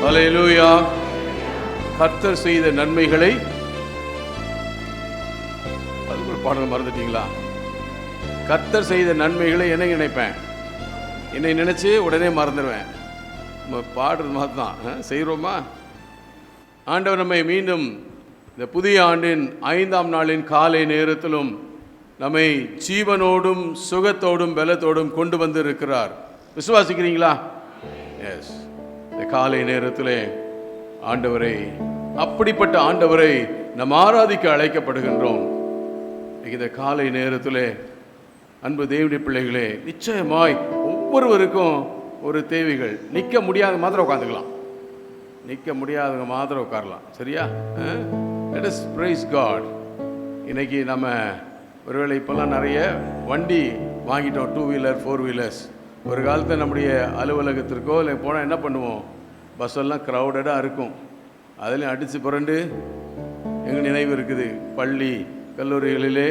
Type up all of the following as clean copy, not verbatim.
அல்லேலூயா. கர்த்தர் செய்த நன்மைகளை, அது ஒரு பாடல் மறந்துட்டீங்களா? கர்த்தர் செய்த நன்மைகளை என்ன நினைப்பேன், என்னை நினைச்சு உடனே மறந்துடுவேன். பாடுறது மாதிரி தான் செய்கிறோமா? ஆண்டவர் நம்மை மீண்டும் இந்த புதிய ஆண்டின் 5ஆம் நாளின் காலை நேரத்திலும் நம்மை ஜீவனோடும் சுகத்தோடும் பலத்தோடும் கொண்டு வந்து இருக்கிறார். விசுவாசிக்கிறீங்களா? எஸ். இந்த காலை நேரத்திலே ஆண்டவரை, அப்படிப்பட்ட ஆண்டவரை நாம் ஆராதிக்க அழைக்கப்படுகின்றோம். இந்த காலை நேரத்திலே அன்பு தேவனுடைய பிள்ளைகளே, நிச்சயமாய் ஒவ்வொருவருக்கும் ஒரு தேவைகள். நிற்க முடியாத மாத்திரம் உட்காந்துக்கலாம், நிற்க முடியாதவங்க மாத்திரம் உட்காரலாம். சரியா? Let us praise God. இன்னைக்கு நம்ம ஒருவேளை இப்போல்லாம் நிறைய வண்டி வாங்கிட்டோம், 2 வீலர் 4 வீலர்ஸ். ஒரு காலத்தில் நம்முடைய அலுவலகத்திற்கோ இல்லை போனால் என்ன பண்ணுவோம், பஸ்ஸெல்லாம் க்ரௌடடாக இருக்கும். அதில் அடித்து புரண்டு எங்கள் நினைவு இருக்குது, பள்ளி கல்லூரிகளிலே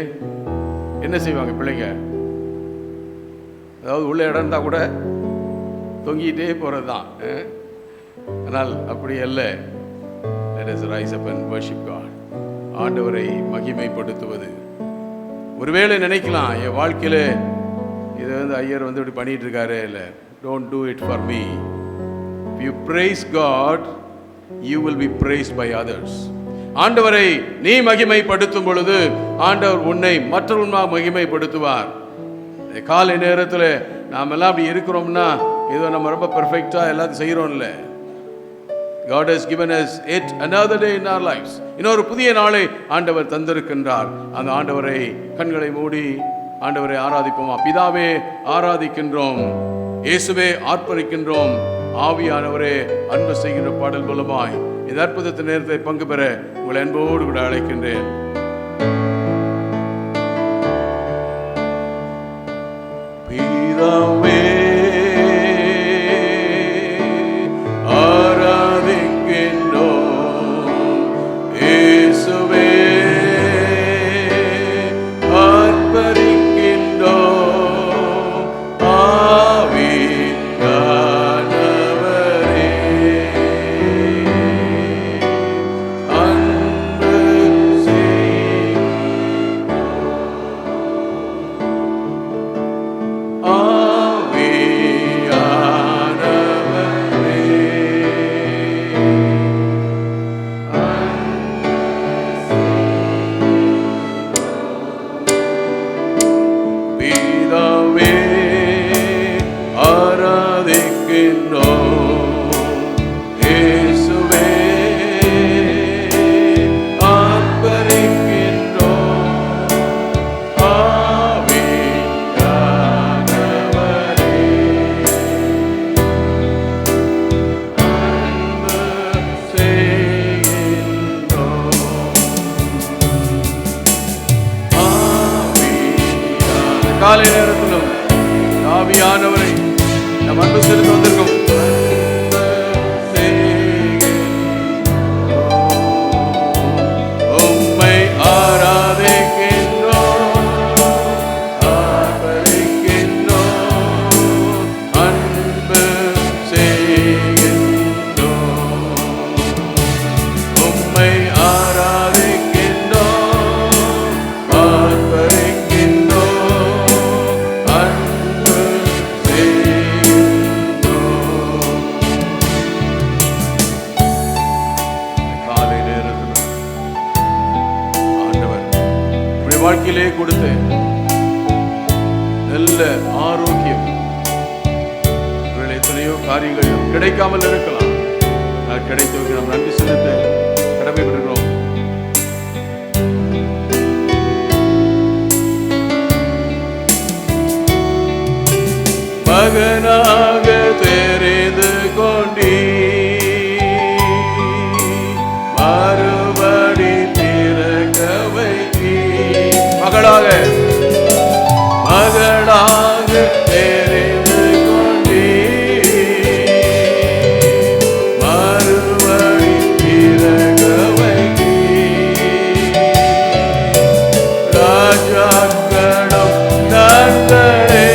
என்ன செய்வாங்க பிள்ளைங்க, அதாவது உள்ள இடம் இருந்தால் கூட தொங்கிட்டே போகிறது தான். ஆனால் அப்படி அல்ல. Let us rise up and worship God. ஆண்டவரை மகிமைப்படுத்துவது. ஒருவேளை நினைக்கலாம், என் வாழ்க்கையில் இதை ஐயர் இப்படி பண்ணிட்டு இருக்காரு. இல்லை, don't do it for me. If you praise God, you will be praised by others. ஆண்டவரை நீ மகிமைப்படுத்தும் பொழுது ஆண்டவர் உன்னை மற்றவர்களாக மகிமைப்படுத்துவார். காலை நேரத்தில் நாம் எல்லாம் அப்படி இருக்கிறோம்னா ஏதோ நம்ம ரொம்ப பெர்ஃபெக்டாக எல்லாத்தையும் செய்கிறோம் இல்லை. God has given us yet another day in our lives. இன்னொரு புதிய நாளை ஆண்டவர் தந்திருக்கின்றார். அந்த ஆண்டவரை கண்களை மூடி ஆண்டவரை ஆராதிப்போமா? பிதாவே ஆராதிக்கின்றோம், இயேசுவே ஆர்ப்பரிக்கின்றோம், ஆவியானவரே அன்பு செய்கின்ற பாடல் மூலமாய் இந்த அற்புதத்தின் நேரத்தை பங்கு பெற உங்களை அன்போடு கூட அழைக்கின்றேன். பிதாவே காலை நேரத்திலும் ஆவியானவரை நம் அன்பு செலுத்த வந்திருக்கோம். உம்மை ஆராதிக்கின்றோம், ஆர்ப்பரிக்கின்றோம், அன்பு செய்கின்றோம். உம்மை ஆராதிக்கின்றோம், ஆர்ப்பரிக்கின்றோம், வாழ்க்கையிலே கொடுத்த நல்ல ஆரோக்கியம். எத்தனையோ காரியங்கள் கிடைக்காமல் இருக்கலாம், கிடைத்தவர்கள் நாம் நன்றி செலுத்த கடமைப்பட்டிருக்கிறோம். மகனாக தெரிந்து கொண்டீ, மறுபடி பிறக்க வைத்தீ. மகளாக தெரிந்து கொண்டீ, மறுபடி பிறக்க வைத்தீ. ராஜாக்களும் நண்பரே,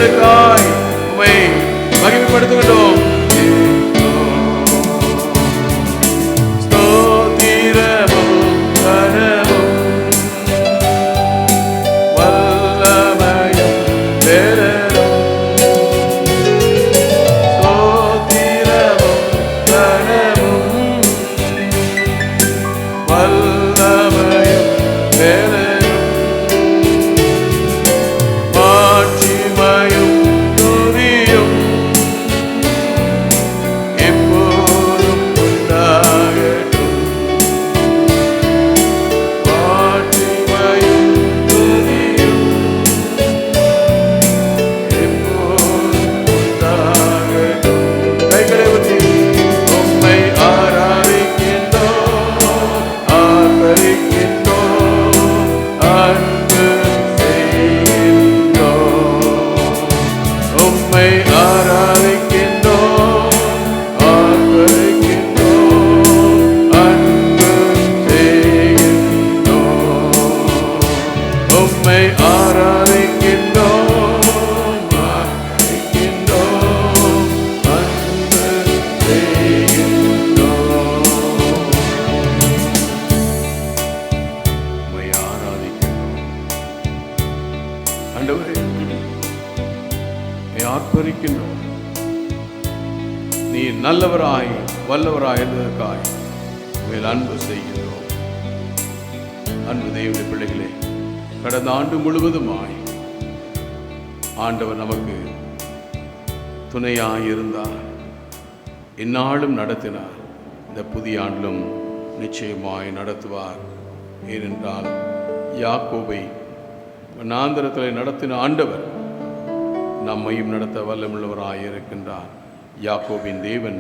செய்ததற்காய் உம்மை மகிமைப்படுத்துகின்றோம். ஆர்ப்பரிக்கின்றோம். நீ நல்லவராய் வல்லவராய் என்பதற்காய் மேல் அன்பு செய்கின்றோம். அன்பு தேவனுடைய பிள்ளைகளே, கடந்த ஆண்டு முழுவதுமாய் ஆண்டவர் நமக்கு துணையாய் இருந்தார், இந்நாளும் நடத்தினார். இந்த புதிய ஆண்டிலும் நிச்சயமாய் நடத்துவார். ஏனென்றால் யாக்கோபை வனாந்திரத்தில் நடத்தின ஆண்டவர் நம்மையும் நடத்த வல்லமுள்ளவராய் இருக்கின்றார். யாக்கோபின் தேவன்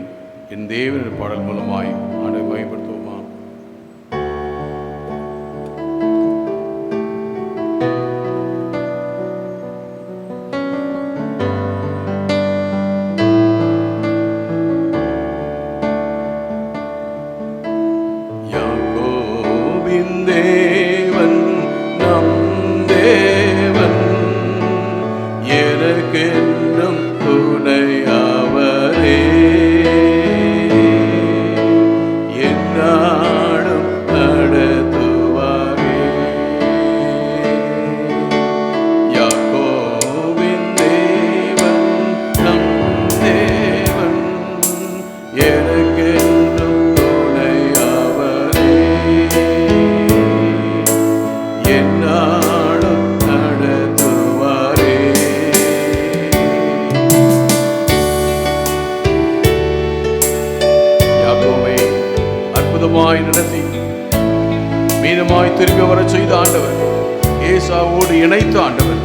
என் தேவன் பாடல் மூலமாய் ஆண்டவரை மகிமைப்படுத்துவோமா? யாக்கோபின் தேவன் நம் தேவன், எனக்கென்றும் துணையவரே, எந்நாளும் நடத்துவாரே. யாக்கோபின் தேவன் நம் தேவன், எனக்கென்றும் துணையவரே, எந்நாளும் நடத்துவாரே. யாக்கோபை அற்புதமாய் நடத்தி மீனமாய் திரும்பி வர செய்த ஆண்டவர், ஏசாவோடு இணைத்த ஆண்டவர்,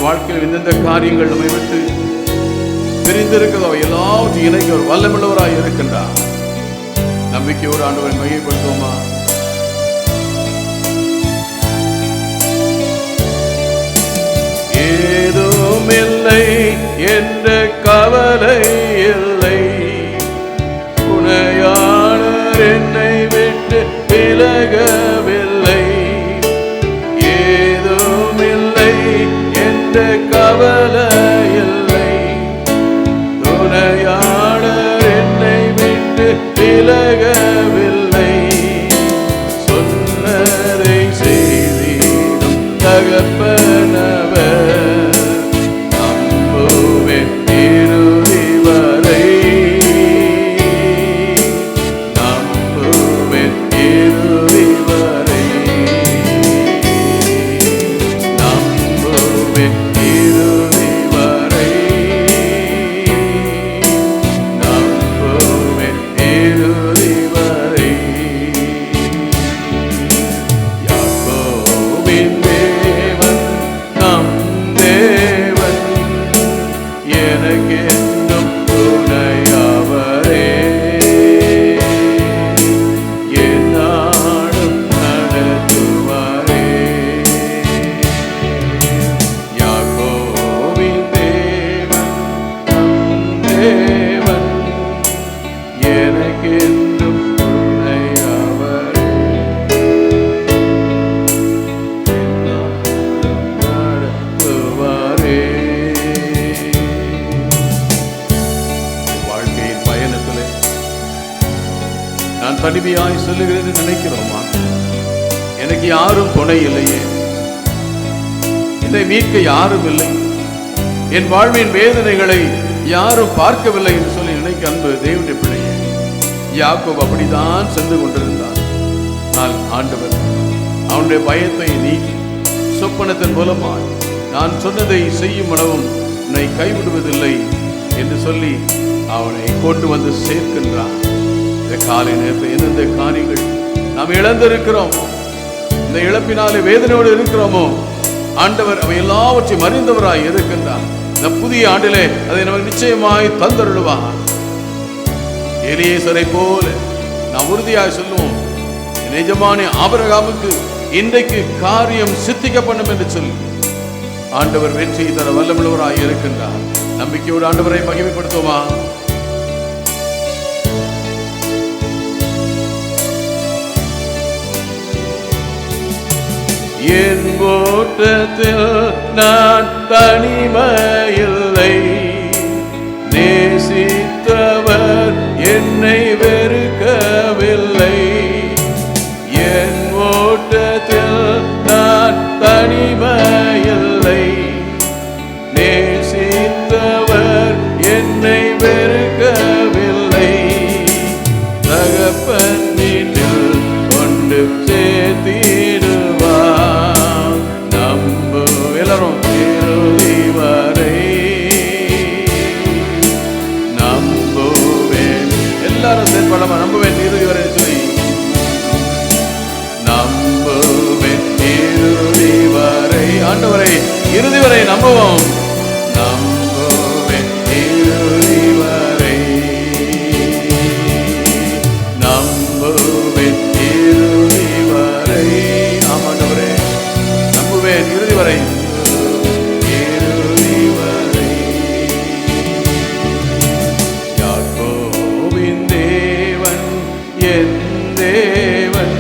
வாழ்க்கையில் எந்தெந்த காரியங்கள் நம்மை விட்டு பிரிந்திருக்கிறதோ எல்லாவற்றையும் இணைக்க ஒரு வல்லமுள்ளவராய் இருக்கின்றார். நம்பிக்கையோடு ஆண்டவரை மகிமைப்படுத்துவோமா? ஏதும் இல்லை என்ற கவலை இல்லை, துணையாளர் என்னை விட்டு விலகவில்லை. ஏதும் இல்லை என்ற கவலை இல்லை, துணையாளர் என்னை விட்டு விலகவில்லை. சொன்னதை செய்திடும் தகப்பனவர், நம்புவேன் இறுதி வரை, நம்புவேன் இறுதி வரை, நம்புவேன் இறுதி வரை, நம்புவேன் இறுதி வரை. யாக்கோபின் தேவன் நான் தனிமையாய் சொல்லுகிறேன்னு நினைக்கிறோமா? எனக்கு யாரும் துணை இல்லையே, என்னை மீட்க யாரும் இல்லை, என் வாழ்வின் வேதனைகளை யாரும் பார்க்கவில்லை என்று சொல்லி நினைக்க அன்பு தேவனுடைய பிள்ளையே, யாக்கோபு அப்படித்தான் சென்று கொண்டிருந்தார். ஆனால் ஆண்டவர் அவனுடைய பயத்தை நீக்கி சொப்பனத்தின் மூலமாய் நான் சொன்னதை செய்யும் அளவும் உன்னை கைவிடுவதில்லை என்று சொல்லி அவனை கொண்டு வந்து சேர்க்கின்றான். இந்த காலை நேரத்தில் எந்தெந்த காரியங்கள் நாம் இழந்திருக்கிறோமோ, இந்த இழப்பினாலே வேதனையோடு இருக்கிறோமோ, ஆண்டவர் அவை எல்லாவற்றையும் அறிந்தவராய் இருக்கின்றார். இந்த புதிய ஆண்டிலே அதை நமக்கு நிச்சயமாய் தந்தருளுவார். எலியேசரை போல நாம் உறுதியாய் சொல்லுவோம், எஜமானி ஆபிரகாமுக்கு இன்றைக்கு காரியம் சித்திக்க பண்ணும் என்று சொல்லி ஆண்டவர் வெற்றி தர வல்லமுள்ளவராய் இருக்கின்றார். நம்பிக்கையோடு ஆண்டவரை மகிமைப்படுத்துவோமா? என் ஓட்டத்தில் நான் தனிமையில்லை, நேசித்தவர் என்னை வெறுக்கவில்லை. என் ஓட்டத்தில் நான் தனிமையில்லை, நேசித்தவர் என்னை வெறுக்கவில்லை. தகப்பன் வீட்டில் கொண்டு சேர்த்திடுவார், நம்பு எல்லாரும் இறுதி வரை நம்புவேன். எல்லாரும் சேர்ப்படமா நம்புவேன் இறுதி வரை சொல்லி நம்புவேன் இறுதி வரை. ஆண்டவரை இறுதி வரை நம்புவோம், நம்புவேன் இறுதி வரை, நம்புவேன் இறுதி வரை. ஆமாண்டவரே நம்புவேன் இறுதி வரை, இறுதி வரை. யாக்கோபின் தேவன் என் தேவன்,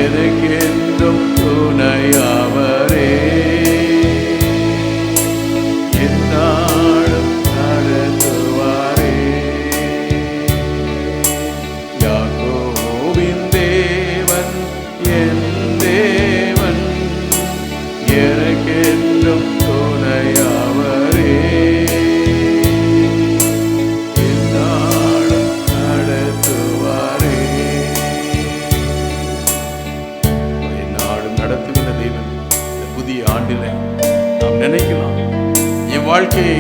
எனக்கென்றும் துணையாவரே, என்னாலும் நடத்துவாரே. யாக்கோபின் தேவன் என் தேவன், எனக்கென்றும் துணையாவரே, என்னாலும் நடத்துவாரே. நடத்துகிற தேவன் இந்த புதிய ஆண்டிலே நாம் நினைக்கலாம், என் வாழ்க்கையை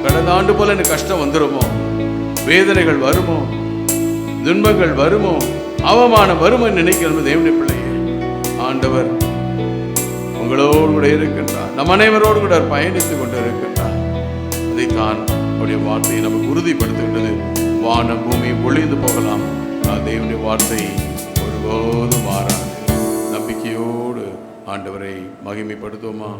கடந்த ஆண்டு போல எனக்கு கஷ்டம் வந்துருமோ, வேதனைகள் வருமோ, துன்பங்கள் வருமோ, அவமானம் வருமோ நினைக்கிறது தேவனுடைய பிள்ளையே. ஆண்டவர் உங்களோடு கூட இருக்கின்றார், நம் அனைவரோடு கூட பயணித்துக் கொண்டு இருக்கின்றார். அதைத்தான் அவருடைய வார்த்தையை நமக்கு உறுதிப்படுத்துகின்றது. வான பூமி ஒளிந்து போகலாம், தேவனுடைய வார்த்தை ஒருபோதும் மாறாது. நம்பிக்கையோடு ஆண்டவரை மகிமைப்படுத்துவோமா?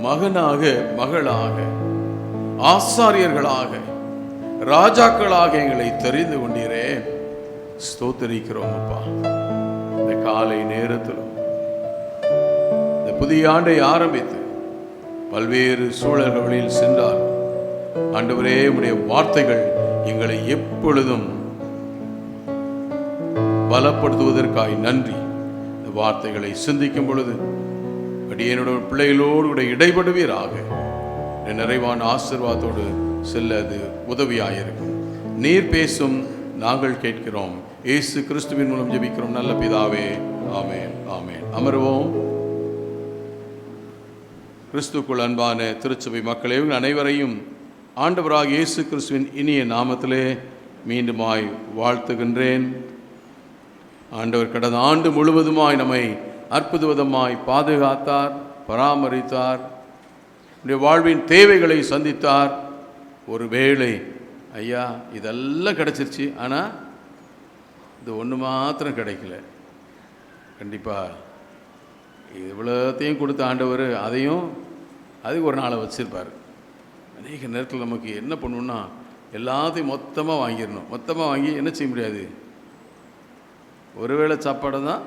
மகனாக, மகளாக, ஆசாரியர்களாக, ராஜாக்களாக எங்களை தெரிந்து கொண்டீரே, ஸ்தோத்திரிக்கிறோம் அப்பா. இந்த காலை நேரத்திலும் இந்த புதிய ஆண்டை ஆரம்பித்து பல்வேறு சூழல்களில் சென்றால் ஆண்டவரே, உம்முடைய வார்த்தைகள் எங்களை எப்பொழுதும் பலப்படுத்துவதற்காய் நன்றி. இந்த வார்த்தைகளை சிந்திக்கும் பொழுது அடியேனுடைய பிள்ளைகளோடு கூட இடைபடுவீராக. நிறைவான ஆசீர்வாதத்தோடு செல்ல அது உதவியாயிருக்கும். நீர் பேசும், நாங்கள் கேட்கிறோம். இயேசு கிறிஸ்துவின் மூலம் ஜெபிக்கிறோம் நல்ல பிதாவே, ஆமென், ஆமென். அமர்வோம். கிறிஸ்துக்குள் அன்பான திருச்சபை மக்களே, அனைவரையும் ஆண்டவராக இயேசு கிறிஸ்துவின் இனிய நாமத்திலே மீண்டுமாய் வாழ்த்துகின்றேன். ஆண்டவர் கடந்த ஆண்டு முழுவதுமாய் நம்மை அற்புதமாய் பாதுகாத்தார், பராமரித்தார், நம்முடைய வாழ்வின் தேவைகளை சந்தித்தார். ஒரு வேளை ஐயா இதெல்லாம் கிடச்சிருச்சு, ஆனால் இது ஒன்று மாத்திரம் கிடைக்கல. கண்டிப்பாக இவ்வளோத்தையும் கொடுத்த ஆண்டவர் அதையும் அதுக்கு ஒரு நாளை வச்சுருப்பார். அநேக நேரத்தில் நமக்கு என்ன பண்ணணுன்னா எல்லாத்தையும் மொத்தமாக வாங்கிடணும். மொத்தமாக வாங்கி என்ன செய்ய முடியாது? ஒரு வேளை சாப்பாடு தான்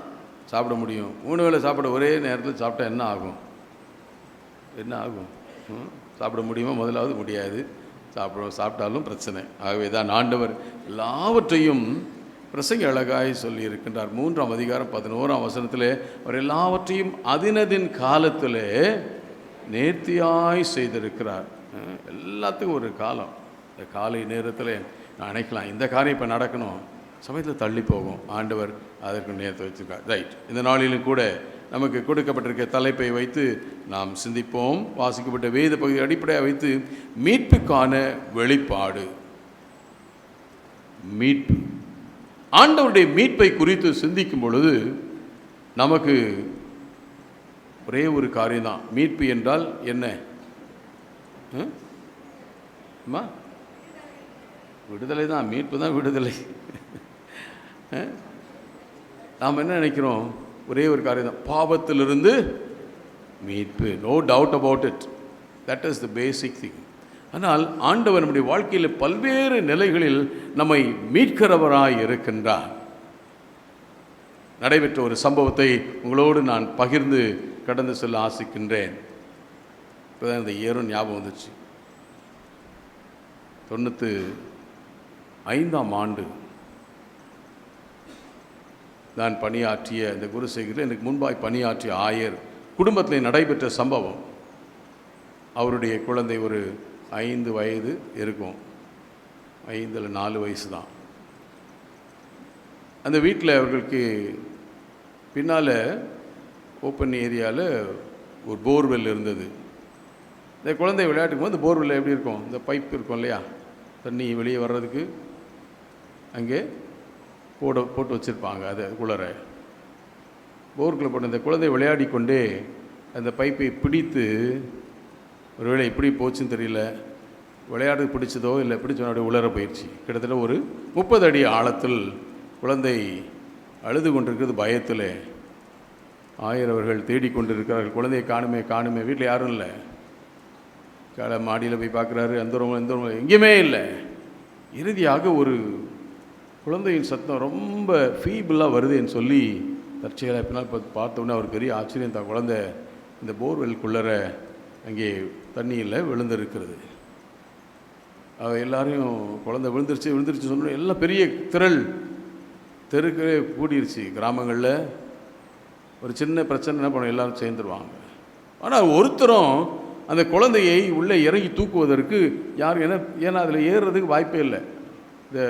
சாப்பிட முடியும். 3 வேளை சாப்பாடு ஒரே நேரத்தில் சாப்பிட்டா என்ன ஆகும்? என்ன ஆகும்? சாப்பிட முடியுமா? முதலாவது முடியாது. சாப்பிட்டாலும் பிரச்சனை. ஆகவே தான் ஆண்டவர் எல்லாவற்றையும் பிரசங்கி அழகாய் சொல்லி இருக்கின்றார். 3ஆம் அதிகாரம் 11ஆம் வசனத்தில் அவர் எல்லாவற்றையும் அதினதின் காலத்தில் நேர்த்தியாய் செய்திருக்கிறார். எல்லாத்துக்கும் ஒரு காலம். இந்த காலை நேரத்தில் நான் நினைக்கலாம் இந்த காரியம் இப்போ நடக்கணும், சமயத்தில் தள்ளி போகும். ஆண்டவர் அதற்கு நேரத்தை வச்சுருக்கார். ரைட். இந்த நாளிலும் கூட நமக்கு கொடுக்கப்பட்டிருக்க தலைப்பை வைத்து நாம் சிந்திப்போம். வாசிக்கப்பட்ட வேத பகுதியை அடிப்படையாக வைத்து மீட்புக்கான வெளிப்பாடு. மீட்பு, ஆண்டவருடைய மீட்பை குறித்து சிந்திக்கும் பொழுது நமக்கு ஒரே ஒரு காரியம்தான். மீட்பு என்றால் என்ன? விடுதலை தான். மீட்பு தான் விடுதலை. நாம் என்ன நினைக்கிறோம்? ஒரே ஒரு காரியம் தான், பாவத்திலிருந்து மீட்பு. No doubt about it. That is the basic thing. ஆனால் ஆண்டவர் நம்முடைய வாழ்க்கையில் பல்வேறு நிலைகளில் நம்மை மீட்கிறவராய் இருக்கின்றார். நடைபெற்ற ஒரு சம்பவத்தை உங்களோடு நான் பகிர்ந்து கடந்து செல்ல ஆசிக்கின்றேன். இப்போ தான் இந்த இயரும் ஞாபகம் வந்துச்சு. 95ஆம் ஆண்டு நான் பணியாற்றிய இந்த குருசேகரில் எனக்கு முன்பாய் பணியாற்றிய ஆயர் குடும்பத்தில் நடைபெற்ற சம்பவம். அவருடைய குழந்தை ஒரு 5 வயது இருக்கும், 5 இல்லை 4 வயசு தான். அந்த வீட்டில் அவர்களுக்கு பின்னால் ஓப்பன் ஏரியாவில் ஒரு போர்வெல் இருந்தது. இந்த குழந்தை விளையாட்டுக்கும் போது இந்த போர்வெல்ல எப்படி இருக்கும்? இந்த பைப் இருக்கும் இல்லையா, தண்ணி வெளியே வர்றதுக்கு அங்கே போட்டு வச்சுருப்பாங்க. அதை குளர போருக்குள்ளே போட்டு இந்த குழந்தை விளையாடி கொண்டே அந்த பைப்பை பிடித்து, ஒருவேளை எப்படி போச்சுன்னு தெரியல, விளையாடு பிடிச்சதோ இல்லை பிடிச்சோட உலர போயிடுச்சு. கிட்டத்தட்ட ஒரு 30 அடி ஆழத்தில் குழந்தை அழுது கொண்டிருக்கிறது. பயத்தில் ஆயரவர்கள் தேடிக்கொண்டிருக்கிறார்கள். குழந்தையை காணுமே. வீட்டில் யாரும் இல்லை. மாடியில் போய் பார்க்குறாரு, எந்த ரூம் எங்கேயுமே இல்லை. இறுதியாக ஒரு குழந்தையின் சத்தம் ரொம்ப ஃபீபிளாக வருதுன்னு சொல்லி தற்செயலாக பின்னால் பார்த்தோன்னே அவர் பெரிய ஆச்சரியம் தான். குழந்தை இந்த போர்வெல்குள்ளர அங்கே தண்ணியில் விழுந்திருக்கிறது. எல்லாரையும் குழந்தை விழுந்துருச்சு சொன்னோம். எல்லாம் பெரிய தெருக்கு கூடிருச்சு. கிராமங்களில் ஒரு சின்ன பிரச்சனை என்ன பண்ண எல்லோரும் சேர்ந்துருவாங்க. ஆனால் ஒருத்தரும் அந்த குழந்தையை உள்ளே இறங்கி தூக்குவதற்கு யார் ஏன்னா அதில் ஏறுறதுக்கு வாய்ப்பே இல்லை. இந்த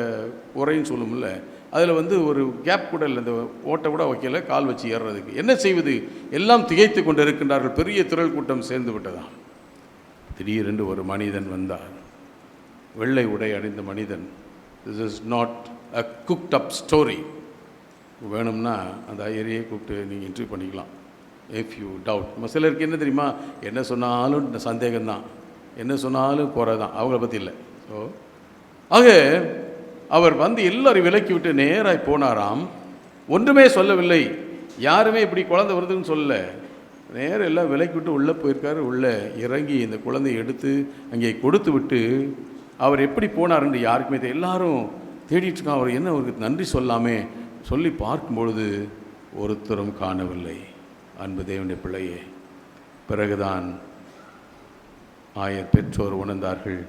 உரைன்னு சொல்லுமில்ல, அதில் ஒரு கேப் கூட இல்லை, இந்த ஓட்டை கூட வைக்கல கால் வச்சு ஏறுறதுக்கு. என்ன செய்வது? எல்லாம் திகைத்து கொண்டு இருக்கின்றார்கள். பெரிய திரள் கூட்டம் சேர்ந்து விட்டதான். திடீரென்று ஒரு மனிதன் வந்தார். வெள்ளை உடை அணிந்த மனிதன். This is not a cooked up story. வேணும்னா அந்த ஐயரையே கூப்பிட்டு நீங்கள் இன்டர்வியூ பண்ணிக்கலாம். If you doubt. நம்ம சிலருக்கு என்ன தெரியுமா, என்ன சொன்னாலும் சந்தேகம்தான், என்ன சொன்னாலும் குறை தான், அவங்கள பற்றி இல்லை. ஸோ ஆக அவர் எல்லாரையும் விலக்கி விட்டு நேராக போனாராம். ஒன்றுமே சொல்லவில்லை. யாருமே இப்படி குழந்தை வருதுன்னு சொல்லலை. நேரம் எல்லாம் விலைக்கு விட்டு உள்ளே போயிருக்காரு. உள்ளே இறங்கி இந்த குழந்தையை எடுத்து அங்கே கொடுத்து விட்டு அவர் எப்படி போனார்ன்னு யாருக்குமே தெரியும். எல்லாரும் தேடிட்டுருக்கான். அவர் என்ன அவருக்கு நன்றி சொல்லாமே சொல்லி பார்க்கும்பொழுது ஒருத்தரும் காணவில்லை. அன்பு தேவனுடைய பிள்ளையே, பிறகுதான் ஆயர் பெற்றோர் உணர்ந்தார்கள்.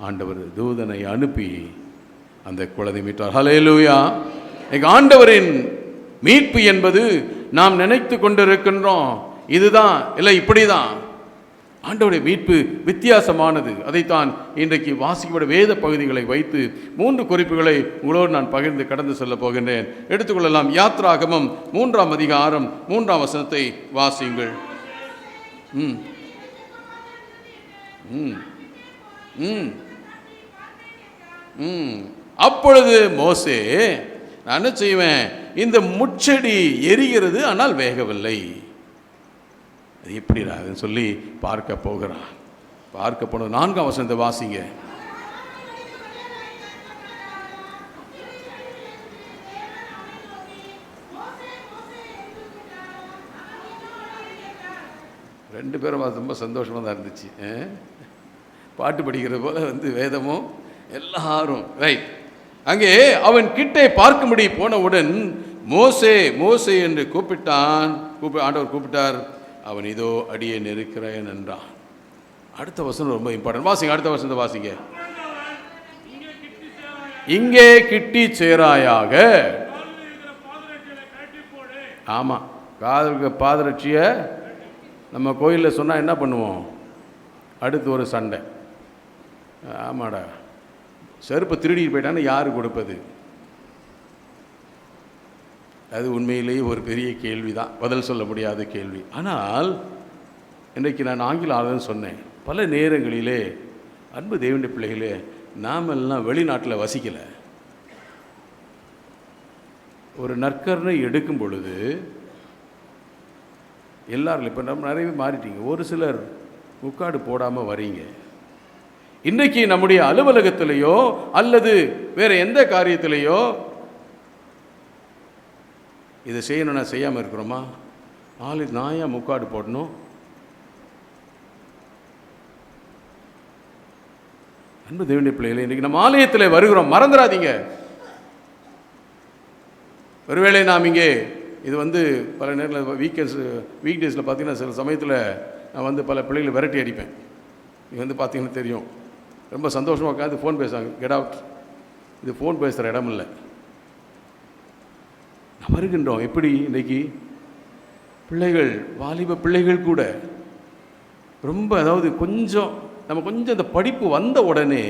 ஆண்டவர் தூதனை அனுப்பி அந்த குழந்தை மீட்டார். ஹல்லேலூயா. ஆண்டவரின் மீட்பு என்பது நாம் நினைத்து கொண்டிருக்கின்றோம் இதுதான் இல்லை இப்படிதான். ஆண்டவருடைய மீட்பு வித்தியாசமானது. அதைத்தான் இன்றைக்கு வாசிக்கப்பட வேத பகுதிகளை வைத்து 3 குறிப்புகளை உங்களோடு நான் பகிர்ந்து கடந்து செல்ல போகின்றேன். எடுத்துக்கொள்ளலாம். யாத்ராகமம் 3ஆம் அதிகாரம் 3ஆம் வசனத்தை வாசியுங்கள். அப்பொழுது மோசே, நான் என்ன செய்வேன், இந்த முட்செடி எரிகிறது ஆனால் வேகவில்லை, அது எப்படிடா சொல்லி பார்க்க போகிறான். பார்க்க போனது 4ஆம் வசனத்தை வாசிங்க. ரெண்டு பேரும் ரொம்ப சந்தோஷமாக தான் இருந்துச்சு. பாட்டு படிக்கிறது போல வேதமும் எல்லாரும் ரைட். அங்கே அவன் கிட்டே பார்க்கும்படி போனவுடன் மோசே மோசே என்று கூப்பிட்டான். ஆண்டவர் கூப்பிட்டார். அவன் இதோ அடியே நெருக்கிறேன் என்றான். அடுத்த வசனம் ரொம்ப இம்பார்ட்டன்ட். வாசிங்க, அடுத்த வசனத்தை வாசிங்க. இங்கே கிட்டி சேராயாக. ஆமாம், காதலுக்கு பாதரட்சியை நம்ம கோயிலில் சொன்னால் என்ன பண்ணுவோம், அடுத்து ஒரு சண்டை. ஆமாடா, செருப்பு திருடிட்டு போயிட்டான்னு யார் கொடுப்பது? அது உண்மையிலேயே ஒரு பெரிய கேள்வி தான், பதில் சொல்ல முடியாத கேள்வி. ஆனால் இன்றைக்கு நான் ஆங்கில ஆளுநர் சொன்னேன், பல நேரங்களிலே அன்பு தேவனுடைய பிள்ளைகளே, நாம் எல்லாம் வெளிநாட்டில் வசிக்கலை. ஒரு நற்கருணை எடுக்கும் பொழுது எல்லாரும் இப்போ நம்ம நிறைய மாறிட்டீங்க. ஒரு சிலர் முக்காடு போடாமல் வரீங்க. இன்றைக்கு நம்முடைய அலுவலகத்திலேயோ அல்லது வேறு எந்த காரியத்திலேயோ இதை செய்யணும்னா செய்யாமல் இருக்கிறோமா? நான் ஏன் முக்காடு போடணும்? அன்பு தேவனுடைய பிள்ளைகளே, இன்றைக்கி நம்ம ஆலயத்தில் வருகிறோம், மறந்துடாதீங்க. ஒருவேளை நாம் இங்கே இது பல நேரத்தில் வீக் டேஸில் பார்த்தீங்கன்னா சில சமயத்தில் நான் பல பிள்ளைகளை விரட்டி அடிப்பேன். நீ பார்த்தீங்கன்னா தெரியும், ரொம்ப சந்தோஷமாக உட்காந்து ஃபோன் பேசுவாங்க. கெட் அவுட், இது ஃபோன் பேசுகிற இடம் இல்லை. நான் வருகின்றோம். எப்படி இன்றைக்கி பிள்ளைகள், வாலிப பிள்ளைகள் கூட ரொம்ப, அதாவது நம்ம கொஞ்சம் இந்த படிப்பு வந்த உடனே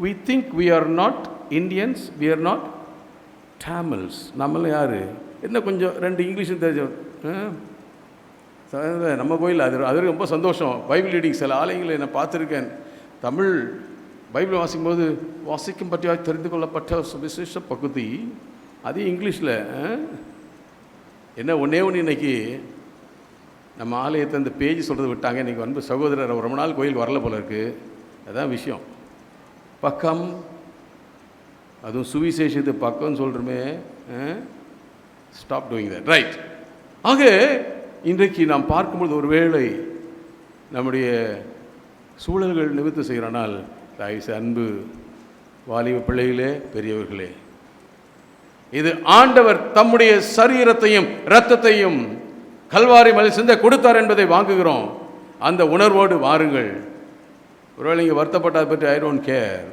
we think we are not Indians, we are not Tamils. நம்மளாம் யார் என்ன கொஞ்சம் 2 இங்கிலீஷும் தெரிஞ்சோம். நம்ம கோயில் அது ரொம்ப சந்தோஷம். பைபிள் ரீடிங் சில ஆலயங்களை நான் பார்த்துருக்கேன். தமிழ் பைபிள் வாசிக்கும்போது வாசிக்கும் பற்றியாக தெரிந்து கொள்ளப்பட்ட விசேஷ பகுதி அது இங்கிலீஷில். என்ன ஒன்றே ஒன்று, இன்றைக்கி நம்ம ஆலயத்தை அந்த பேஜ் சொல்கிறது விட்டாங்க. இன்றைக்கி அன்பு சகோதரர் ரொம்ப நாள் கோயில் வரல போல இருக்குது. அதுதான் விஷயம். பக்கம், அதுவும் சுவிசேஷத்து பக்கம்னு சொல்கிறோமே, ஸ்டாப் டூயிங் தட், ரைட். ஆக இன்றைக்கு நாம் பார்க்கும்போது ஒருவேளை நம்முடைய சூழல்கள் நிவர்த்தி செய்கிறனால், அன்பு வாலிப பிள்ளைகளே, பெரியவர்களே, இது ஆண்டவர் தம்முடைய சரீரத்தையும் இரத்தத்தையும் கல்வாரி மலை சிந்த கொடுத்தார் என்பதை வாங்குகிறோம். அந்த உணர்வோடு வாருங்கள். ஒருவேளை இங்கே வருத்தப்பட்டதை பற்றி ஐ டோன்ட் கேர்.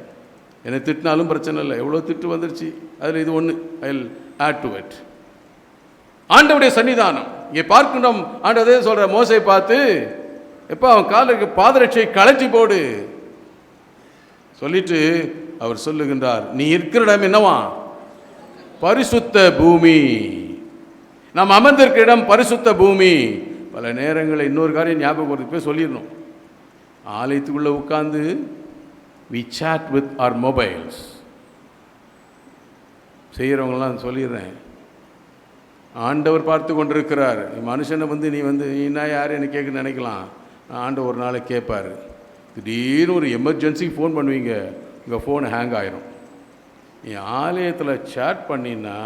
என்னை திட்டினாலும் பிரச்சனை இல்லை, எவ்வளோ திட்டு வந்துருச்சு, அதில் இது ஒன்று I will add to it. ஆண்டவருடைய சன்னிதானம் இங்கே பார்க்கணும். ஆண்டவரே சொல்கிற மோசை பார்த்து, எப்போ அவன் காலுக்கு பாதரட்சியை கழற்றி போடு சொல்லிட்டு அவர் சொல்லுகின்றார், நீ இருக்கிற இடம் என்னவா? பரிசுத்த பூமி. நாம் அமர்ந்திருக்கிற இடம் பரிசுத்த பூமி. பல நேரங்களில் இன்னொரு காரியம் ஞாபகம் போய் சொல்லிடணும். ஆலயத்துக்குள்ளே உட்காந்து we chat with our mobiles செய்கிறவங்களாம் சொல்லிடுறேன். ஆண்டவர் பார்த்து கொண்டிருக்கிறார். மனுஷனை நீ என்ன யார் என்ன கேட்க நினைக்கலாம். ஆண்டவர் ஒரு நாளை கேட்பார். திடீர்னு ஒரு எமர்ஜென்சிக்கு ஃபோன் பண்ணுவீங்க, உங்கள் ஃபோன் ஹேங் ஆகிரும். நீ ஆலயத்தில் சேட் பண்ணினா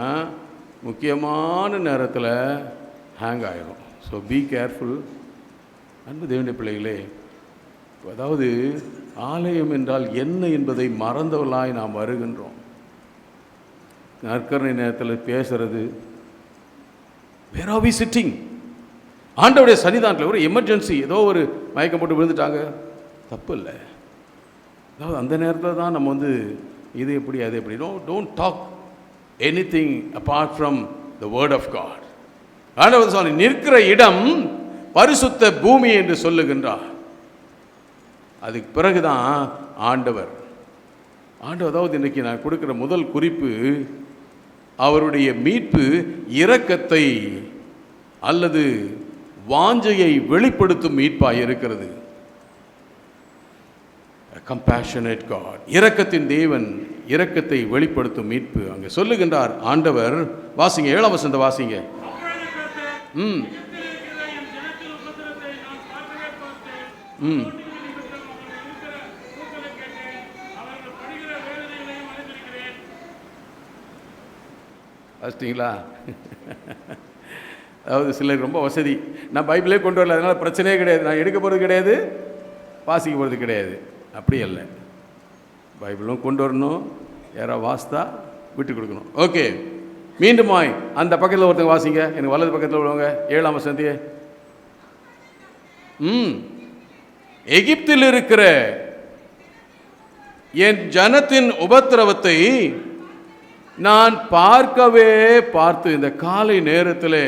முக்கியமான நேரத்தில் ஹேங் ஆகிரும். So be careful. அன்பு தேவனுடைய பிள்ளைகளே, அதாவது ஆலயம் என்றால் என்ன என்பதை மறந்தவர்களாய் நாம் வருகின்றோம். நற்கரணை நேரத்தில் பேசுறது, வேர் ஆர் வி சிட்டிங்? ஆண்டவருடைய சன்னிதானத்தில் ஒரு எமர்ஜென்சி, ஏதோ ஒரு மயக்கம் போட்டு விழுந்துட்டாங்க, தப்பு இல்லை. அதாவது அந்த நேரத்தில் தான் நம்ம இது எப்படி அது எப்படி, don't talk anything apart from the word of God. ஆண்டவர் சொன்ன நிற்கிற இடம் பரிசுத்த பூமி என்று சொல்லுகின்றார். அதுக்கு பிறகுதான் ஆண்டவர் அதாவது இன்றைக்கி நான் கொடுக்குற முதல் குறிப்பு, அவருடைய மீட்பு இரக்கத்தை அல்லது வாஞ்சையை வெளிப்படுத்தும் மீட்பாய் இருக்கிறது. கம்பேஷனேட் காட், இரக்கத்தின் தேவன், இரக்கத்தை வெளிப்படுத்தும் மீட்பு அங்கே சொல்லுகின்றார் ஆண்டவர். வாசிங்க, 7ஆம் வசனத்தை வாசிங்க. வாசிட்டீங்களா? அதாவது சிலர் ரொம்ப வசதி, நான் பைபிளே கொண்டு வரல, அதனால் பிரச்சனையே கிடையாது, நான் எடுக்க போகிறது கிடையாது, வாசிக்க போகிறது கிடையாது. அப்படி இல்லை, பைபிளும் கொண்டு வரணும், யாராவது வாசித்தா விட்டு கொடுக்கணும். ஓகே, மீண்டுமாய் அந்த பக்கத்தில் ஒருத்தங்க வாசிங்க, எனக்கு வலது பக்கத்தில் உள்ளவங்க 7ஆம் வசனத்தையே. எகிப்தில் இருக்கிற என் ஜனத்தின் உபத்திரவத்தை நான் பார்த்து, இந்த காலை நேரத்தில்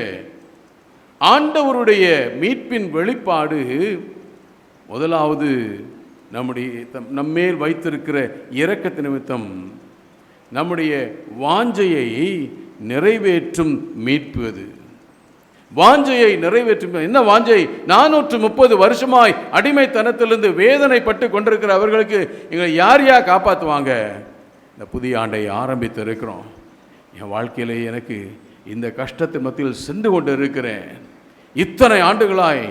ஆண்டவருடைய மீட்பின் வெளிப்பாடு முதலாவது நம்மேல் வைத்திருக்கிற இரக்கத்து நிமித்தம் நம்முடைய வாஞ்சையை நிறைவேற்றும் மீட்பு. அது வாஞ்சையை நிறைவேற்றும். என்ன வாஞ்சை? 430 வருஷமாய் அடிமைத்தனத்திலிருந்து வேதனைப்பட்டு கொண்டிருக்கிற அவர்களுக்கு எங்களை யார் காப்பாற்றுவாங்க? இந்த புதிய ஆண்டை ஆரம்பித்து இருக்கிறோம். என் வாழ்க்கையிலே எனக்கு இந்த கஷ்டத்தின் மத்தியில் சென்று கொண்டு இருக்கிறேன். இத்தனை ஆண்டுகளாய்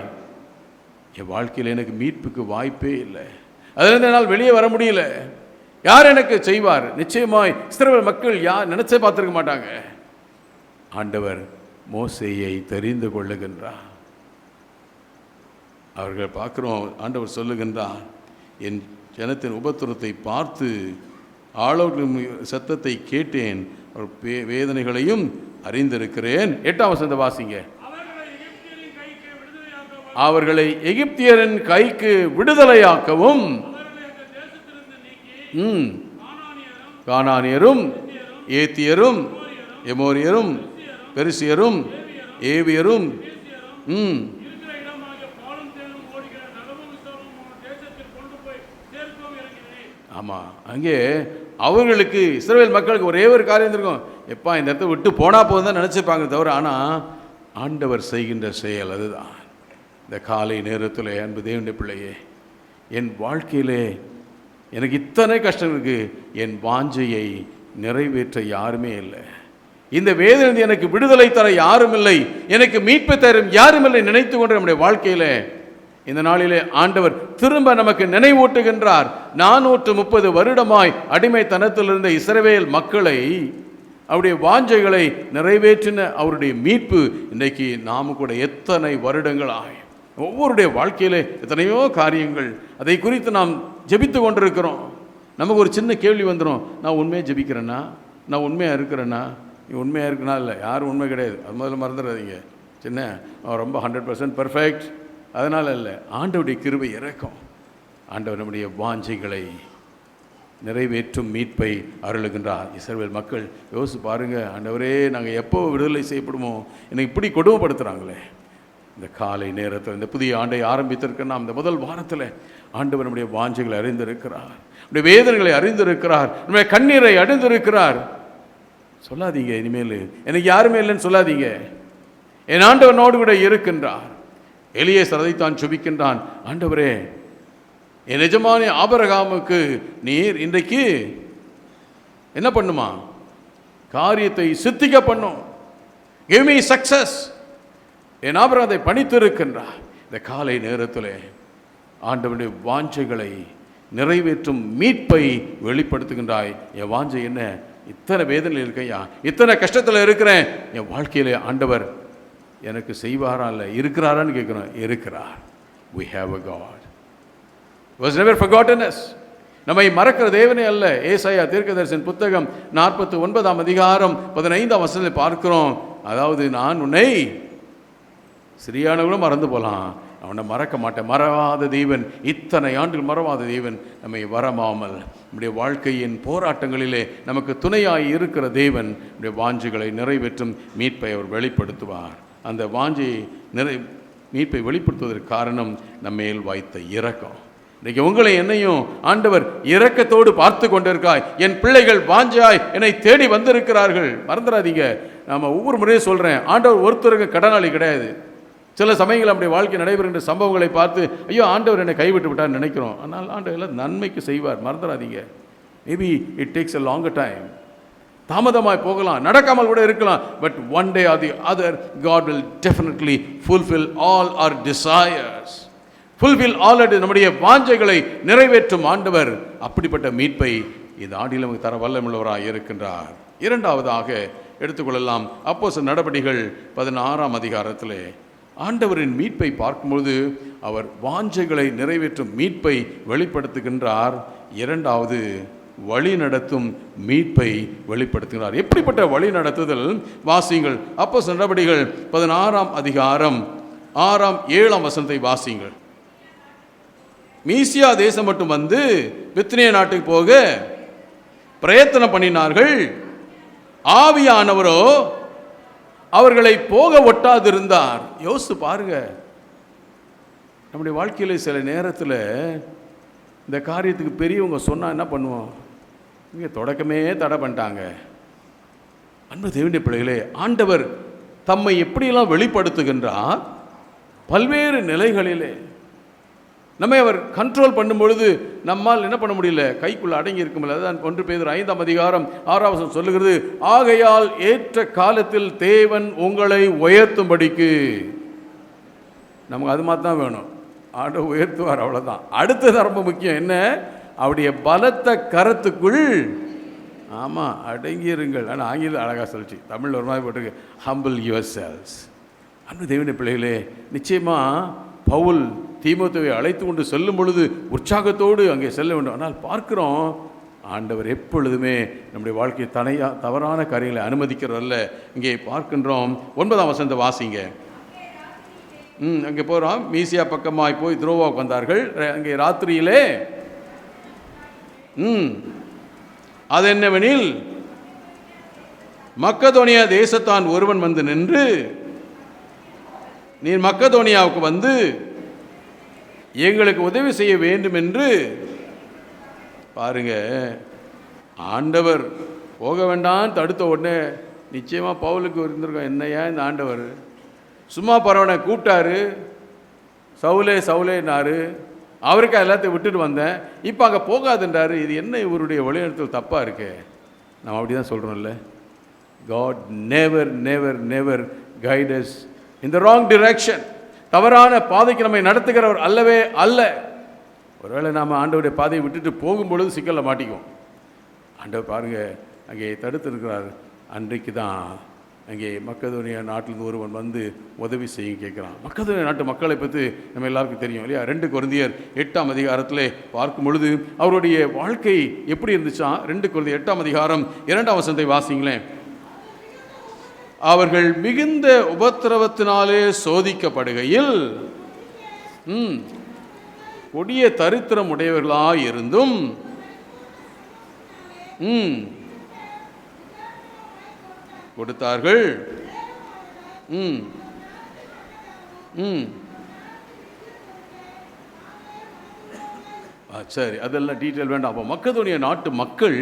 என் வாழ்க்கையில் எனக்கு மீட்புக்கு வாய்ப்பே இல்லை. அதிலிருந்து என்னால் வெளியே வர முடியல. யார் எனக்கு செய்வார்? நிச்சயமாய் இஸ்ரவேல் மக்கள் யார் நினைச்சே பார்த்துருக்க மாட்டாங்க. ஆண்டவர் மோசேயை தெரிந்து கொள்ளுகின்றார். அவர்கள் பார்க்குறோம், ஆண்டவர் சொல்லுகின்றார், என் ஜனத்தின் உபத்திரத்தை பார்த்து ஆளோர்களின் சத்தத்தை கேட்டேன், வேதனைகளையும் அறிந்திருக்கிறேன். 8ஆம் வசனத்தை வாசிங்க. அவர்களை எகிப்தியரின் கைக்கு விடுதலையாக்கவும் கானானியரும் ஏத்தியரும் எமோரியரும் பெரிசியரும் ஏவியரும் ஆமாம், அங்கே அவர்களுக்கு இஸ்ரவேல் மக்களுக்கு ஒரே ஒரு காரியம் இருக்கும், எப்பா இந்த இடத்த விட்டு போனால் போதும் தான் நினச்சிப்பாங்க தவிர, ஆனால் ஆண்டவர் செய்கின்ற செயல் அதுதான். இந்த காலை நேரத்தில் அன்பு தேவனுடைய பிள்ளையே, என் வாழ்க்கையிலே எனக்கு இத்தனை கஷ்டம் இருக்குது, என் வாஞ்சையை நிறைவேற்ற யாருமே இல்லை, இந்த வேதனை எனக்கு விடுதலை தர யாரும் இல்லை, எனக்கு மீட்பு தரும் யாரும் இல்லை நினைத்து கொண்டு நம்முடைய வாழ்க்கையில் இந்த நாளிலே ஆண்டவர் திரும்ப நமக்கு நினைவூட்டுகின்றார். 430 வருடமாய் அடிமைத்தனத்தில் இருந்த இஸ்ரவேல் மக்களை, அவருடைய வாஞ்சைகளை நிறைவேற்றின அவருடைய மீட்பு இன்றைக்கு நாம கூட எத்தனை வருடங்களாய் ஒவ்வொருடைய வாழ்க்கையிலே எத்தனையோ காரியங்கள், அதை குறித்து நாம் ஜெபித்து கொண்டிருக்கிறோம். நமக்கு ஒரு சின்ன கேள்வி வந்துடும், நான் உண்மையாக ஜெபிக்கிறேன்னா, நான் உண்மையாக இருக்கிறேன்னா? நீ உண்மையாக இருக்குன்னா இல்லை, யாரும் உண்மை கிடையாது, அது முதல்ல மறந்துடாதீங்க. சின்ன ரொம்ப 100% பர்ஃபெக்ட், அதனால் இல்லை. ஆண்டவருடைய கிருபை இறக்கம், ஆண்டவர் நம்முடைய வாஞ்சைகளை நிறைவேற்றும் மீட்பை அருளுகின்றார். இஸ்ரவேல் மக்கள் யோசிச்சு பாருங்கள், ஆண்டவரே நாங்கள் எப்போ விடுதலை செய்யப்படுமோ, என்னை இப்படி கொடுமைப்படுத்துகிறாங்களே. இந்த காலை நேரத்தில் இந்த புதிய ஆண்டை ஆரம்பித்திருக்கேன்னா, இந்த முதல் வாரத்தில் ஆண்டவர் நம்முடைய வாஞ்சைகளை அறிந்திருக்கிறார், நம்முடைய வேதனைகளை அறிந்திருக்கிறார், நம்முடைய கண்ணீரை அறிந்திருக்கிறார். சொல்லாதீங்க இனிமேல் எனக்கு யாருமே இல்லைன்னு சொல்லாதீங்க, என் ஆண்டவனோடு கூட இருக்கின்றார். எலியேசர் அதைத்தான் சுபிக்கின்றான், ஆண்டவரே என் எஜமான ஆபிரகாமுக்கு நீர் இன்றைக்கு என்ன பண்ணுமா? காரியத்தை சித்திக்க பண்ணும், கிவ் மீ சக்சஸ். என் ஆபிரகாத்தை பணித்திருக்கின்றார். இந்த காலை நேரத்தில் ஆண்டவனுடைய வாஞ்சைகளை நிறைவேற்றும் மீட்பை வெளிப்படுத்துகின்றாய். என் வாஞ்சை என்ன? இத்தனை வேதனையில் இருக்கையா, இத்தனை கஷ்டத்தில் இருக்கிறேன், என் வாழ்க்கையிலே ஆண்டவர் எனக்கு செய்வாரா இல்லை இருக்கிறாரான்னு கேட்குறோம். இருக்கிறார். We have a God. He was never forgotten us. நம்மை மறக்கிற தேவனே அல்ல. ஏசாயா தீர்க்கதரிசன் புத்தகம் 49 அதிகாரம் 15 வசனத்தில் பார்க்கிறோம். அதாவது நான் உன்னை சரியானவங்களும் மறந்து போகலாம், அவனை மறக்க மாட்டேன். மறவாத தேவன், இத்தனை ஆண்டுகள் மறவாத தேவன் நம்மை வரமாமல் நம்முடைய வாழ்க்கையின் போராட்டங்களிலே நமக்கு துணையாய் இருக்கிற தேவன் நம்முடைய வாஞ்சைகளை நிறைவேற்றும் மீட்பை அவர் வெளிப்படுத்துவார். அந்த மீட்பை வெளிப்படுத்துவதற்கு காரணம் நம்மேல் வைத்த இரக்கம். இன்றைக்கு உங்களை என்னையும் ஆண்டவர் இரக்கத்தோடு பார்த்து கொண்டிருக்காய். என் பிள்ளைகள் வாஞ்சாய் என்னை தேடி வந்திருக்கிறார்கள். மறந்துடாதீங்க, நாம் ஒவ்வொரு முறையும் சொல்கிறேன், ஆண்டவர் ஒருத்தருக்கு கடனாளி கிடையாது. சில சமயங்கள் நம்முடைய வாழ்க்கை நடைபெறுகின்ற சம்பவங்களை பார்த்து ஐயோ ஆண்டவர் என்னை கைவிட்டு விட்டார்னு நினைக்கிறோம். ஆனால் ஆண்டவர் எல்லாம் நன்மைக்கு செய்வார். மறந்துடாதீங்க. Maybe it takes a longer time. தாமதமாய் போகலாம், நடக்காமல் கூட இருக்கலாம். But one day or the other God will definitely fulfill all our desires. fulfill all our நம்முடைய வாஞ்சைகளை நிறைவேற்றும் ஆண்டவர் அப்படிப்பட்ட மீட்பை இந்த ஆண்டில் நமக்கு தர வல்லமுள்ளவராக இருக்கின்றார். இரண்டாவதாக எடுத்துக்கொள்ளலாம் அப்போஸ்தலர் நடபடிகள் 16 அதிகாரத்திலே ஆண்டவரின் மீட்பை பார்க்கும்போது அவர் வாஞ்சைகளை நிறைவேற்றும் மீட்பை வெளிப்படுத்துகின்றார். இரண்டாவது வழி நடத்தும் மீட்பை வெளிப்படுத்துகிறார். எப்படிப்பட்ட வழி நடத்துதல்? வாசியுங்கள். அப்போஸ்தலர் நடபடிகள் 16 அதிகாரம் 6 7 வசனத்தை வாசியுங்கள். மீசியா தேசம் மட்டும் வந்து பித்னியா நாட்டுக்கு போக பிரயத்தனம் பண்ணினார்கள். ஆவியானவரோ அவர்களை போக ஒட்டாதிருந்தார். யோசித்து பாருங்க, நம்முடைய வாழ்க்கையில் சில நேரத்தில் இந்த காரியத்துக்கு பெரியவங்க சொன்னால் என்ன பண்ணுவோம்? இங்கே தொடக்கமே தடை பண்ணிட்டாங்க. அன்பு தேவனுடைய பிள்ளைகளே, ஆண்டவர் தம்மை எப்படியெல்லாம் வெளிப்படுத்துகின்றார்? பல்வேறு நிலைகளிலே நம்மை அவர் கண்ட்ரோல் பண்ணும் பொழுது நம்மால் என்ன பண்ண முடியல, கைக்குள்ள அடங்கி இருக்க முடியல. அதுதான் 1 பேதுரு 5 அதிகாரம் 6 வசனம் சொல்லுகிறது, ஆகையால் ஏற்ற காலத்தில் தேவன் உங்களை உயர்த்தும்படிக்கு. நமக்கு அது மாதிரி தான் வேணும், ஆண்டவர் உயர்த்துவார், அவ்வளோதான். அடுத்தது ரொம்ப முக்கியம் என்ன? அவருடைய பலத்த கரத்துக்குள் ஆமாம் அடங்கியிருங்கள். ஆனால் ஆங்கிலம் அழகாக சொல்லிச்சு, தமிழில் ஒரு மாதிரி போட்டிருக்கு, ஹம்பிள் யுவர் செல்ஸ். அன்பு தேவனுடைய பிள்ளைகளே, நிச்சயமாக பவுல் தீமோத்தேயுவை அழைத்து கொண்டு செல்லும் பொழுது உற்சாகத்தோடு அங்கே செல்ல வேண்டும். ஆனால் பார்க்கிறோம், ஆண்டவர் எப்பொழுதுமே நம்முடைய வாழ்க்கையை தவறான காரியங்களை அனுமதிக்கிறதல்ல. இங்கே பார்க்கின்றோம் 9 வசனத்தை வாசிங்க. அங்கே போகிறோம். மீசியா பக்கமாய் போய் துரோவாவுக்கு வந்தார்கள். அங்கே ராத்திரியிலே அது என்னவெனில், மக்கதோனியா தேசத்தான் ஒருவன் வந்து நின்று, நீர் மக்கதோனியாவுக்கு வந்து எங்களுக்கு உதவி செய்ய வேண்டும் என்று. பாருங்க, ஆண்டவர் போக வேண்டாம் தடுத்த உடனே நிச்சயமாக பவுலுக்கு இருந்திருக்கோம், என்னையா இந்த ஆண்டவர் சும்மா பரவனை கூப்பிட்டாரு, சவுலே சவுலேன்னாரு, அவருக்கு எல்லாத்தையும் விட்டுட்டு வந்தேன், இப்போ அங்கே போகாதுன்றாரு. இது என்ன இவருடைய வழிநடத்தல் தப்பாக இருக்கு? நம்ம அப்படி தான் சொல்கிறோம்ல, God never never never guide us in the wrong direction. தவறான பாதைக்கு நம்மை நடத்துகிறவர் அல்லவே அல்ல. ஒருவேளை நாம் ஆண்டவருடைய பாதையை விட்டுட்டு போகும்பொழுது சிக்கலில் மாட்டிக்குவோம். ஆண்டவர் பாருங்கள் அங்கே தடுத்துருக்கிறார். அன்றைக்கு தான் அங்கே மக்கதோனியா நாட்டிலிருந்து ஒருவன் வந்து உதவி செய்ய கேட்குறான். மக்கதோனியா நாட்டு மக்களை பற்றி நம்ம எல்லாருக்கும் தெரியும் இல்லையா? 2 கொரிந்தியர் 8 அதிகாரத்தில் பார்க்கும் பொழுது அவருடைய வாழ்க்கை எப்படி இருந்துச்சா? 2 கொரிந்தியர் 8 அதிகாரம் 2 வசனத்தை வாசிங்களேன். அவர்கள் மிகுந்த உபத்திரவத்தினாலே சோதிக்கப்படுகையில் கொடிய தரித்திரம் உடையவர்களாய் இருந்தும் கொடுத்தார்கள். சரி, அதெல்லாம் டீட்டெயில் வேண்டாம். அப்போ மக்கதோனியா நாட்டு மக்கள்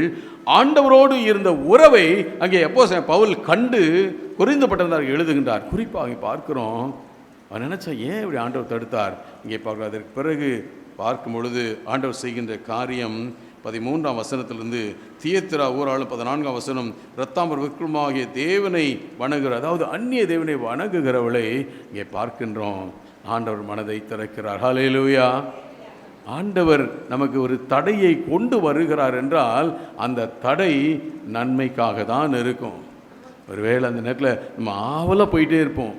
ஆண்டவரோடு இருந்த உறவை அங்கே அப்போஸ்தலன் பவுல் கண்டு குறிந்துபட்டிருந்தார் எழுதுகின்றார். குறிப்பாக அங்கே பார்க்கிறோம், அவன் நினைச்சா ஏன் இப்படி ஆண்டவர் தடுத்தார்? இங்கே பார்க்குறோம். அதற்கு பிறகு பார்க்கும் பொழுது ஆண்டவர் செய்கின்ற காரியம் 13 வசனத்திலிருந்து தியத்திரா ஊராளும் 14 வசனம், இரத்தாம்பர் விக்ரமாகிய தேவனை வணங்குகிற, அதாவது அந்நிய தேவனை வணங்குகிறவளை இங்கே பார்க்கின்றோம். ஆண்டவர் மனதை திறக்கிறார். ஹல்லேலூயா. ஆண்டவர் நமக்கு ஒரு தடையை கொண்டு வருகிறார் என்றால் அந்த தடை நன்மைக்காக தான் இருக்கும். ஒருவேளை அந்த நேரத்தில் நம்ம ஆவலாக போயிட்டே இருப்போம்,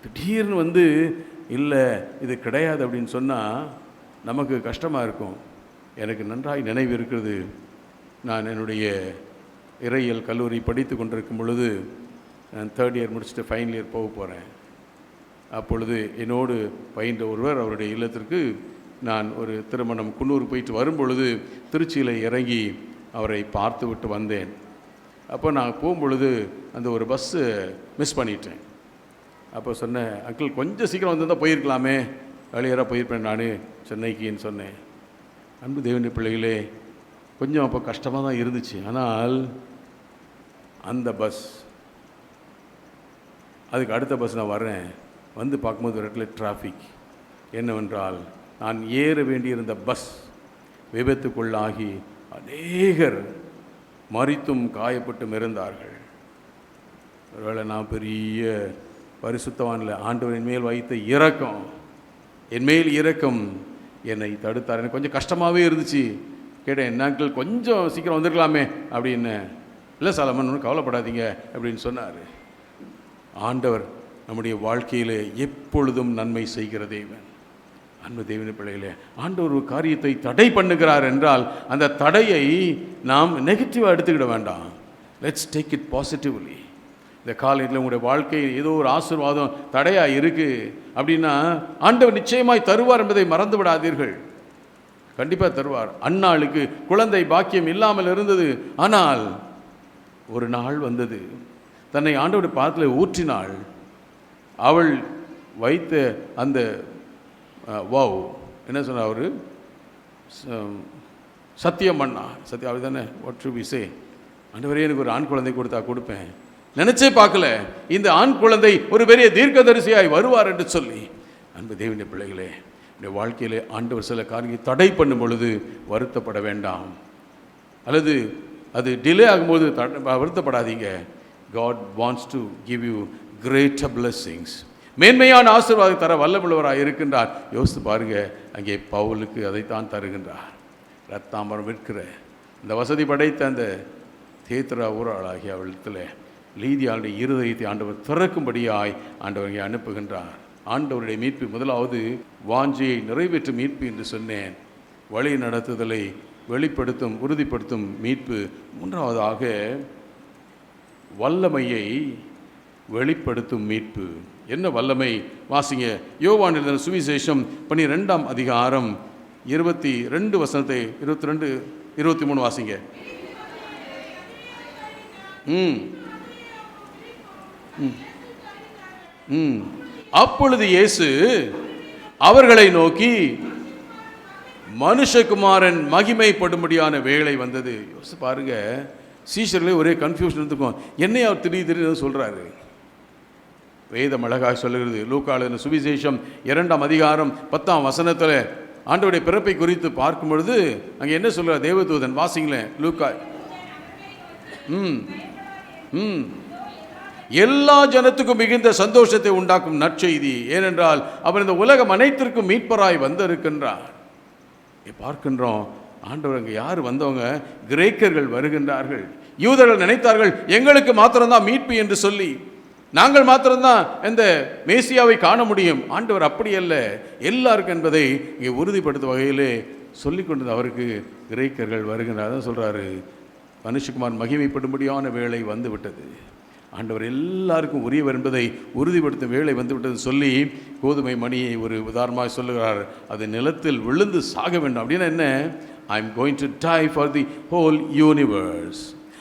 திடீர்னு வந்து இல்லை இது கிடையாது அப்படின்னு சொன்னால் நமக்கு கஷ்டமாக இருக்கும். எனக்கு நன்றாய் நினைவு இருக்கிறது, நான் என்னுடைய இறையியல் கல்லூரி படித்து கொண்டிருக்கும் பொழுது, நான் 3rd இயர் முடிச்சுட்டு ஃபைனல் இயர் போக போகிறேன். அப்பொழுது என்னோடு பயின்ற ஒருவர், அவருடைய இல்லத்திற்கு நான் ஒரு திருமணம் குன்னூர் போயிட்டு வரும்பொழுது திருச்சியில் இறங்கி அவரை பார்த்து விட்டு வந்தேன். அப்போ நான் போகும்பொழுது அந்த ஒரு பஸ்ஸு மிஸ் பண்ணிட்டேன். அப்போ சொன்னேன், அங்கிள் கொஞ்சம் சீக்கிரம் வந்திருந்தால் போயிருக்கலாமே, வேலையராக போயிருப்பேன் நான் சென்னைக்குன்னு சொன்னேன். அன்பு தேவனுடைய பிள்ளைகளே, கொஞ்சம் அப்போ கஷ்டமாக தான் இருந்துச்சு. ஆனால் அந்த பஸ், அதுக்கு அடுத்த பஸ் நான் வர்றேன், வந்து பார்க்கும்போது ஒரு இடத்துல டிராஃபிக். என்னவென்றால், நான் ஏற வேண்டியிருந்த பஸ் விபத்துக்குள்ளாகி அநேகர் மரித்தும் காயப்பட்டும் இருந்தார்கள். ஒருவேளை நான் பெரிய பரிசுத்தவான்ல, ஆண்டவரின் மேல் வைத்த இரக்கம், என் மேல் இரக்கம் என்னை தடுத்தார். எனக்கு கொஞ்சம் கஷ்டமாகவே இருந்துச்சு. கேட்டேன், என்னாக்கள் கொஞ்சம் சீக்கிரம் வந்திருக்கலாமே அப்படின்னு. இல்லை சாலமன், ஒன்றும் கவலைப்படாதீங்க அப்படின்னு சொன்னார். ஆண்டவர் நம்முடைய வாழ்க்கையில் எப்பொழுதும் நன்மை செய்கிற தேவன். அன்பு தேவனுடைய பிள்ளைகளே, ஆண்டவர் ஒரு காரியத்தை தடை பண்ணுகிறார் என்றால் அந்த தடையை நாம் நெகட்டிவாக எடுத்துக்கிட வேண்டாம். Let's take it positively. இந்த காலையில் உங்களுடைய வாழ்க்கை ஏதோ ஒரு ஆசீர்வாதம் தடையாக இருக்குது அப்படின்னா ஆண்டவர் நிச்சயமாய் தருவார் என்பதை மறந்து விடாதீர்கள். கண்டிப்பாக தருவார். அன்னாளுக்கு குழந்தை பாக்கியம் இல்லாமல் இருந்தது. ஆனால் ஒரு நாள் வந்தது, தன்னை ஆண்டவருடைய பாதத்தில் ஊற்றினாள். அவள் வைத்த அந்த வாவ் என்ன சொன்னார் அவர், சத்தியம் பண்ணா. சத்தியம் அவர் தானே, வாட் டு வி சே, ஆண்டவரே எனக்கு ஒரு ஆண் குழந்தை கொடுத்தா கொடுப்பேன். நினைச்சே பார்க்கல இந்த ஆண் குழந்தை ஒரு பெரிய தீர்க்கதரிசியாய் வருவார் என்று சொல்லி. அன்பு தேவனுடைய பிள்ளைகளே, இந்த வாழ்க்கையிலே ஆண்டவர் சில காரியங்களை தடை பண்ணும் பொழுது வருத்தப்பட வேண்டாம், அல்லது அது டிலே ஆகும்போது வருத்தப்படாதீங்க. God wants to give you greater blessings. மேன்மையான ஆசீர்வாதம் தர வல்லமுள்ளவராக இருக்கின்றார். யோசித்து பாருங்க, அங்கே பவுலுக்கு அதைத்தான் தருகின்றார். ரத்தாம்பரம் விற்கிற இந்த வசதி படைத்த அந்த தேத்ரா ஊராளாகிய அவளிடத்தில் லீதியாளுடைய இருதயத்தை ஆண்டவர் திறக்கும்படியாய் ஆண்டவர் இங்கே அனுப்புகின்றார். ஆண்டவருடைய மீட்பு முதலாவது வாஞ்சையை நிறைவேற்றும் மீட்பு என்று சொன்னேன். வழி நடத்துதலை வெளிப்படுத்தும் உறுதிப்படுத்தும் மீட்பு. மூன்றாவதாக வல்லமையை வெளிப்படுத்தும் மீட்பு. என்ன வல்லமை? வாசிங்க, யோவான் எழுதின சுவிசேஷம் 12ஆம் அதிகாரம் 22 வசனத்தை 22 23 வாசிங்க. அப்பொழுது இயேசு அவர்களை நோக்கி, மனுஷகுமாரன் மகிமைப்படும்படியான வேளை வந்தது. யோசிச்சு பாருங்க, சீஷர்களே ஒரே கன்ஃபியூஷன் இருந்துக்கும். என்னைய அவர் திடீர்னு சொல்றாரு. வேதம் அழகாக சொல்லுகிறது. லூக்கா எழுதின சுவிசேஷம் 2ஆம் அதிகாரம் 10ஆம் வசனத்தில் ஆண்டவருடைய பிறப்பை குறித்து பார்க்கும் பொழுது அங்கே என்ன சொல்கிறார் தேவதூதன்? வாசிங்களேன் லூக்கா. எல்லா ஜனத்துக்கும் மிகுந்த சந்தோஷத்தை உண்டாக்கும் நற்செய்தி. ஏனென்றால் அவர் இந்த உலகம் அனைத்திற்கும் மீட்பராய் வந்திருக்கின்றார். பார்க்கின்றோம், ஆண்டவர் அங்கே யார் வந்தவங்க? கிரேக்கர்கள் வருகின்றார்கள். யூதர்கள் நினைத்தார்கள் எங்களுக்கு மாத்திரம்தான் மீட்பு என்று சொல்லி, நாங்கள் மாத்திரம்தான் இந்த மேசியாவை காண முடியும். ஆண்டவர் அப்படி அல்ல, எல்லாருக்கும் என்பதை இங்கே உறுதிப்படுத்தும் வகையிலே சொல்லிக் கொண்டது அவருக்கு கிரேக்கர்கள் வருகின்றார். தான் சொல்கிறாரு, மனுஷகுமார் மகிமைப்படும்படியான வேளை வந்து விட்டது. ஆண்டவர் எல்லாருக்கும் உரியவர் என்பதை உறுதிப்படுத்தும் வேளை வந்து விட்டது சொல்லி கோதுமை மணியை ஒரு உதாரணமாக சொல்லுகிறார். அது நிலத்தில் விழுந்து சாக வேண்டும். அப்படின்னா என்ன? I am going to die for the whole universe.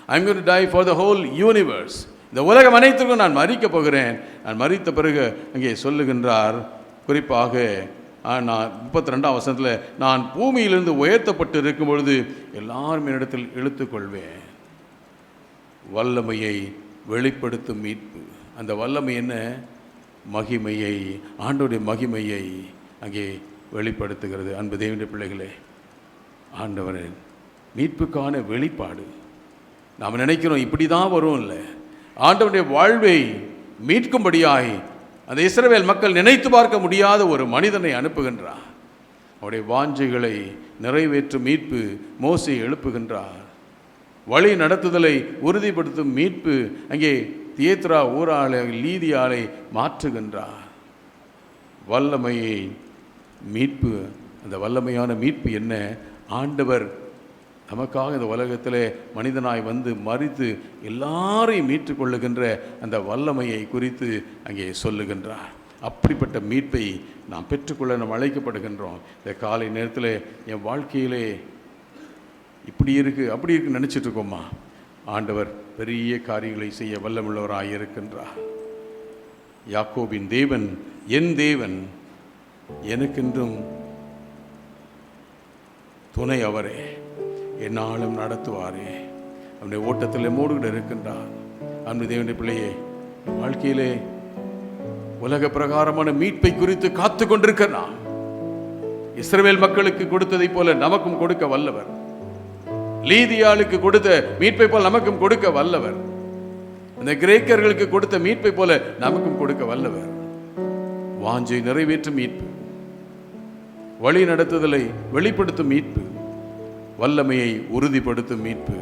I am going to die for the whole universe. இந்த உலகம் அனைத்திற்கும் நான் மரிக்கப் போகிறேன். நான் மரித்த பிறகு அங்கே சொல்லுகின்றார், குறிப்பாக நான் 32ஆம் வசனத்தில், நான் பூமியிலிருந்து உயர்த்தப்பட்டு இருக்கும் பொழுது எல்லாரும் என்னிடத்தில் இழுத்துக்கொள்வேன். வல்லமையை வெளிப்படுத்தும் மீட்பு. அந்த வல்லமை என்ன? மகிமையை, ஆண்டவருடைய மகிமையை அங்கே வெளிப்படுத்துகிறது. அன்பு தேவனுடைய பிள்ளைகளே, ஆண்டவரின் மீட்புக்கான வெளிப்பாடு. நாம் நினைக்கிறோம் இப்படி தான் வரும். இல்லை, ஆண்டவருடைய வாழ்வை மீட்கும்படியாய் அந்த இஸ்ரவேல் மக்கள் நினைத்து பார்க்க முடியாத ஒரு மனிதனை அனுப்புகின்றார். அவருடைய வாஞ்சைகளை நிறைவேற்றும் மீட்பு மோசே எழுப்புகின்றார். வழி நடத்துதலை உறுதிப்படுத்தும் மீட்பு அங்கே தியேத்ரா ஊராளை லீதியாளை மாற்றுகின்றார். வல்லமையை மீட்பு. அந்த வல்லமையான மீட்பு என்ன? ஆண்டவர் நமக்காக இந்த உலகத்தில் மனிதனாய் வந்து மரித்து எல்லாரையும் மீட்டு கொள்ளுகின்ற அந்த வல்லமையை குறித்து அங்கே சொல்லுகின்றார். அப்படிப்பட்ட மீட்பை நாம் பெற்றுக்கொள்ள நாம் அழைக்கப்படுகின்றோம். இந்த காலை நேரத்தில் என் வாழ்க்கையிலே இப்படி இருக்குது அப்படி இருக்குன்னு நினச்சிட்டு இருக்கோமா? ஆண்டவர் பெரிய காரியங்களை செய்ய வல்லமுள்ளவராக இருக்கின்றார். யாக்கோபின் தேவன் என் தேவன், எனக்கென்றும் துணை அவரே, என்னாலும் நடத்துவாரே. அவனுடைய ஓட்டத்தில் மூடுகிட இருக்கின்றார். அன்பு தேவனுடைய பிள்ளையே, வாழ்க்கையிலே உலக பிரகாரமான மீட்பை குறித்து காத்து கொண்டிருக்க நாம் இஸ்ரவேல் மக்களுக்கு கொடுத்ததை போல நமக்கும் கொடுக்க வல்லவர். லீதியாளுக்கு கொடுத்த மீட்பை போல நமக்கும் கொடுக்க வல்லவர். அந்த கிரேக்கர்களுக்கு கொடுத்த மீட்பை போல நமக்கும் கொடுக்க வல்லவர். வாஞ்சை நிறைவேற்றும் மீட்பு, வழி நடத்துதலை வெளிப்படுத்தும் மீட்பு, வல்லமையை உறுதிப்படுத்தும் மீட்பு.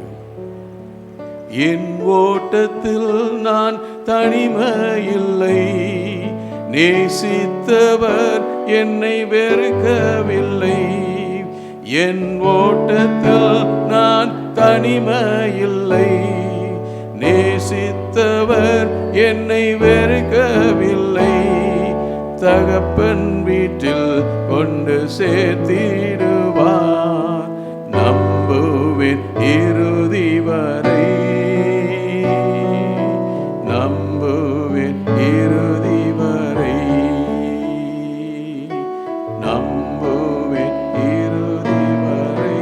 என் ஓட்டத்தில் நான் தனிமையில்லை, நேசித்தவர் என்னை வெறுக்கவில்லை. என் ஓட்டத்தில் நான் தனிமையில்லை, நேசித்தவர் என்னை வெறுக்கவில்லை. தகப்பன் வீட்டில் கொண்டு சேர்த்திடுவார், நம்புவேன் இறுதி வரை, நம்புவேன் இறுதி வரை, நம்புவேன் இறுதி வரை,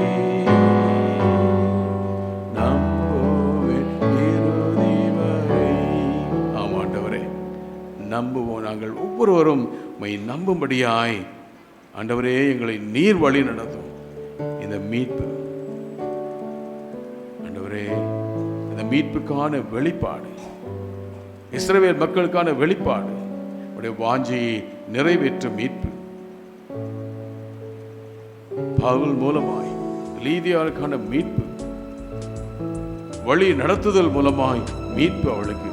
நம்புவேன் இறுதி வரை. ஆமாண்டவரே, நம்புவோம். நாங்கள் ஒவ்வொருவரும் உம்மை நம்பும்படியாய் ஆண்டவரே எங்களை நீர் வழி நடத்தும். இந்த மீட்பு ஆண்டவரே, இந்த மீட்புக்கான வெளிப்பாடு, இஸ்ரவேல் மக்களுக்கான வெளிப்பாடு, உடைய வாஞ்சையை நிறைவேற்றும் மீட்பு, பவுல் மூலமாய் லீதியாளுக்கான மீட்பு, வழி நடத்துதல் மூலமாய் மீட்பு அவளுக்கு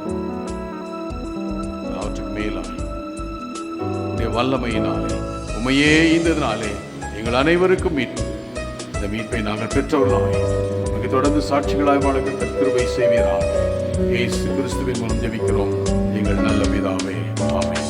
மேலாய் உடைய வல்லமையினாலே உமையே ஈந்ததினாலே எங்கள் அனைவருக்கும் மீட்பு. இந்த மீட்பை நாங்கள் பெற்றவர்களாய் நமக்கு தொடர்ந்து சாட்சிகளாய் வாழ கிருபை செய்வீராக. இயேசு கிறிஸ்துவின் மூலம் ஜெபிக்கிறோம் எங்கள் நல்ல பிதாவே, ஆமென்.